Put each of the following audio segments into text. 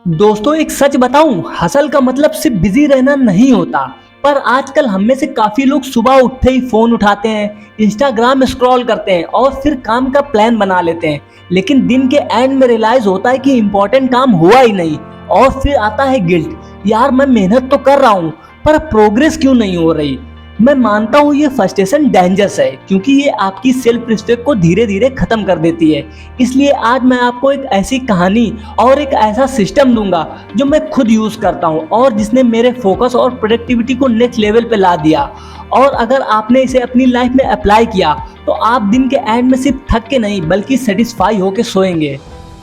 दोस्तों एक सच बताऊं, हसल का मतलब सिर्फ बिजी रहना नहीं होता। पर आजकल हम में से काफी लोग सुबह उठते ही फोन उठाते हैं, इंस्टाग्राम स्क्रॉल करते हैं और फिर काम का प्लान बना लेते हैं। लेकिन दिन के एंड में रियलाइज होता है कि इंपॉर्टेंट काम हुआ ही नहीं। और फिर आता है गिल्ट, यार मैं मेहनत तो कर रहा हूँ पर प्रोग्रेस क्यों नहीं हो रही। मैं मानता हूँ ये फ्रस्ट्रेशन डेंजरस है, क्योंकि ये आपकी सेल्फ रिस्पेक्ट को धीरे धीरे खत्म कर देती है। इसलिए आज मैं आपको एक ऐसी कहानी और एक ऐसा सिस्टम दूंगा जो मैं खुद यूज करता हूँ और जिसने मेरे फोकस और प्रोडक्टिविटी को नेक्स्ट लेवल पे ला दिया। और अगर आपने इसे अपनी लाइफ में अप्लाई किया तो आप दिन के एंड में सिर्फ थक के नहीं बल्कि सेटिस्फाई होके सोएंगे।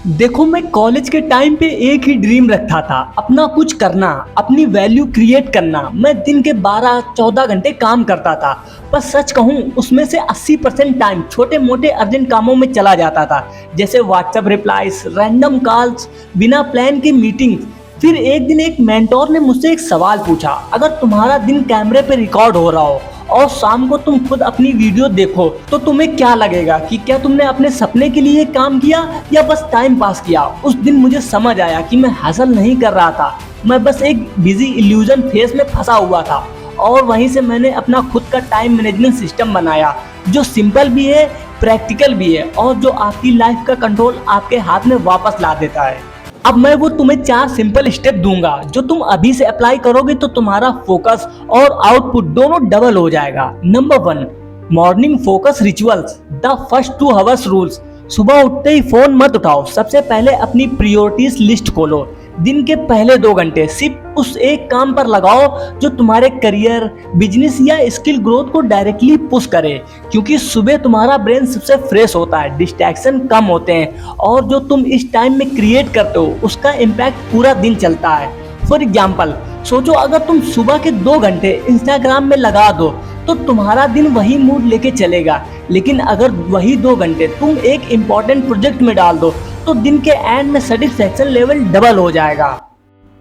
देखो, मैं कॉलेज के टाइम पे एक ही ड्रीम रखा था, अपना कुछ करना, अपनी वैल्यू क्रिएट करना। मैं दिन के 12-14 घंटे काम करता था, पर सच कहूँ उसमें से 80% टाइम छोटे मोटे अर्जेंट कामों में चला जाता था, जैसे व्हाट्सएप रिप्लाईज, रैंडम कॉल्स, बिना प्लान की मीटिंग। फिर एक दिन एक मेंटोर ने मुझसे एक सवाल पूछा, अगर तुम्हारा दिन कैमरे पे रिकॉर्ड हो रहा हो और शाम को तुम खुद अपनी वीडियो देखो तो तुम्हें क्या लगेगा कि क्या तुमने अपने सपने के लिए काम किया या बस टाइम पास किया। उस दिन मुझे समझ आया कि मैं हासिल नहीं कर रहा था, मैं बस एक बिजी इल्यूजन फेस में फंसा हुआ था। और वहीं से मैंने अपना खुद का टाइम मैनेजमेंट सिस्टम बनाया, जो सिंपल भी है, प्रैक्टिकल भी है और जो आपकी लाइफ का कंट्रोल आपके हाथ में वापस ला देता है। अब मैं वो तुम्हें 4 सिंपल स्टेप दूंगा, जो तुम अभी से अप्लाई करोगे तो तुम्हारा फोकस और आउटपुट दोनों डबल हो जाएगा। Number 1, morning focus rituals, the first 2 hours rules. सुबह उठते ही फोन मत उठाओ, सबसे पहले अपनी प्रायोरिटीज लिस्ट खोलो। दिन के पहले 2 घंटे सिर्फ उस एक काम पर लगाओ जो तुम्हारे करियर, बिजनेस या स्किल ग्रोथ को डायरेक्टली पुश करे, क्योंकि सुबह तुम्हारा ब्रेन सबसे फ्रेश होता है, डिस्ट्रैक्शन कम होते हैं और जो तुम इस टाइम में क्रिएट करते हो उसका इम्पैक्ट पूरा दिन चलता है। फॉर एग्जाम्पल, सोचो अगर तुम सुबह के 2 घंटे इंस्टाग्राम में लगा दो तो तुम्हारा दिन वही मूड लेके चलेगा। लेकिन अगर वही 2 घंटे तुम एक इम्पॉर्टेंट प्रोजेक्ट में डाल दो तो दिन के एंड में सेटिस्फैक्शन लेवल डबल हो जाएगा।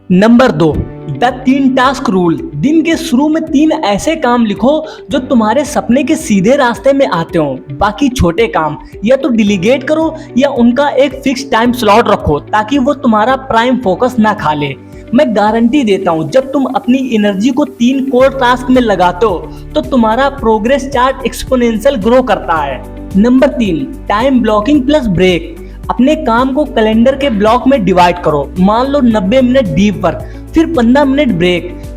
Number 2, the 3 task rule. दिन के शुरू में 3 ऐसे काम लिखो जो तुम्हारे सपने के सीधे रास्ते में आते हो। बाकी छोटे काम या तो डिलीगेट करो या उनका एक फिक्स टाइम स्लॉट रखो ताकि वो तुम्हारा प्राइम फोकस ना खा ले। मैं गारंटी देता हूँ, जब तुम अपनी एनर्जी को 3 कोर टास्क में लगाते हो तो तुम्हारा प्रोग्रेस चार्ट एक्सपोनेंशियल ग्रो करता है। Number 3, time blocking plus break. अपने काम को कैलेंडर के ब्लॉक में डिवाइड करो। मान लो 90 मिनट डीप वर्क, फिर 15 मिनट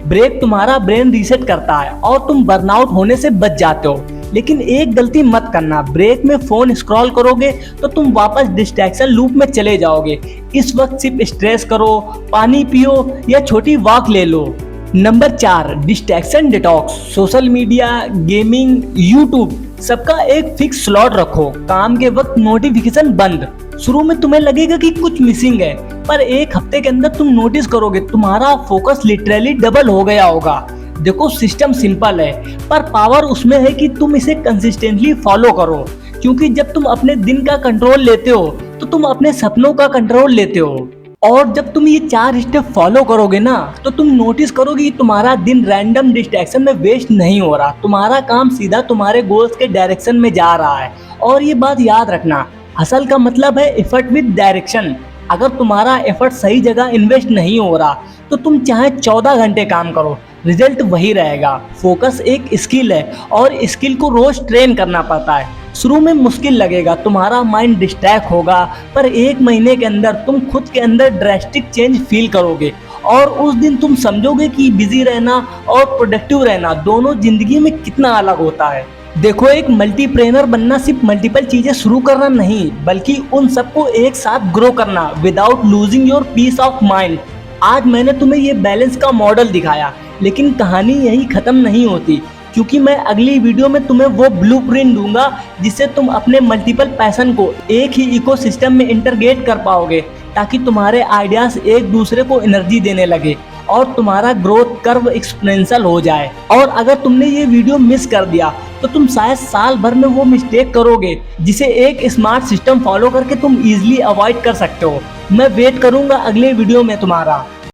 ब्रेक तुम्हारा ब्रेन रीसेट करता है और तुम बर्नआउट होने से बच जाते हो। लेकिन एक गलती मत करना, ब्रेक में फोन स्क्रॉल करोगे तो तुम वापस डिस्ट्रैक्शन लूप में चले जाओगे। इस वक्त सिर्फ स्ट्रेस करो, पानी पियो या छोटी वॉक ले लो। Number 4, distraction detox. Social media, gaming, YouTube, सबका एक फिक्स स्लॉट रखो। काम के वक्त नोटिफिकेशन बंद। शुरू में तुम्हें लगेगा कि कुछ मिसिंग है, पर एक हफ्ते के अंदर तुम नोटिस करोगे तुम्हारा फोकस लिटरली डबल हो गया होगा। देखो, सिस्टम सिंपल है पर पावर उसमें है कि तुम इसे कंसिस्टेंटली फॉलो करो, क्योंकि जब तुम अपने दिन का कंट्रोल लेते हो तो तुम अपने सपनों का कंट्रोल लेते हो। और जब तुम ये 4 स्टेप फॉलो करोगे ना तो तुम नोटिस करोगे कि तुम्हारा दिन रैंडम डिस्ट्रैक्शन में वेस्ट नहीं हो रहा, तुम्हारा काम सीधा तुम्हारे गोल्स के डायरेक्शन में जा रहा है। और ये बात याद रखना, हसल का मतलब है एफर्ट विद डायरेक्शन। अगर तुम्हारा एफर्ट सही जगह इन्वेस्ट नहीं हो रहा तो तुम चाहे 14 घंटे काम करो, रिजल्ट वही रहेगा। फोकस एक स्किल है और स्किल को रोज ट्रेन करना पड़ता है। शुरू में मुश्किल लगेगा, तुम्हारा माइंड डिस्ट्रैक्ट होगा, पर 1 महीने के अंदर तुम खुद के अंदर ड्रास्टिक चेंज फील करोगे और उस दिन तुम समझोगे कि बिजी रहना और प्रोडक्टिव रहना दोनों जिंदगी में कितना अलग होता है। देखो, एक मल्टीप्रेनर बनना सिर्फ मल्टीपल चीजें शुरू करना नहीं, बल्कि उन सबको एक साथ ग्रो करना without losing your peace of mind. आज मैंने तुम्हें ये बैलेंस का मॉडल दिखाया, लेकिन कहानी यही खत्म नहीं होती, क्योंकि मैं अगली वीडियो में तुम्हें वो ब्लूप्रिंट दूंगा जिससे तुम अपने मल्टीपल पैशन को एक ही इकोसिस्टम में इंटीग्रेट कर पाओगे, ताकि तुम्हारे आइडियाज एक दूसरे को एनर्जी देने लगे और तुम्हारा ग्रोथ कर्व एक्सपोनेंशियल हो जाए। और अगर तुमने ये वीडियो मिस कर दिया तो तुम शायद साल भर में वो मिस्टेक करोगे जिसे एक स्मार्ट सिस्टम फॉलो करके तुम इजीली अवॉइड कर सकते हो। मैं वेट करूंगा अगले वीडियो में तुम्हारा।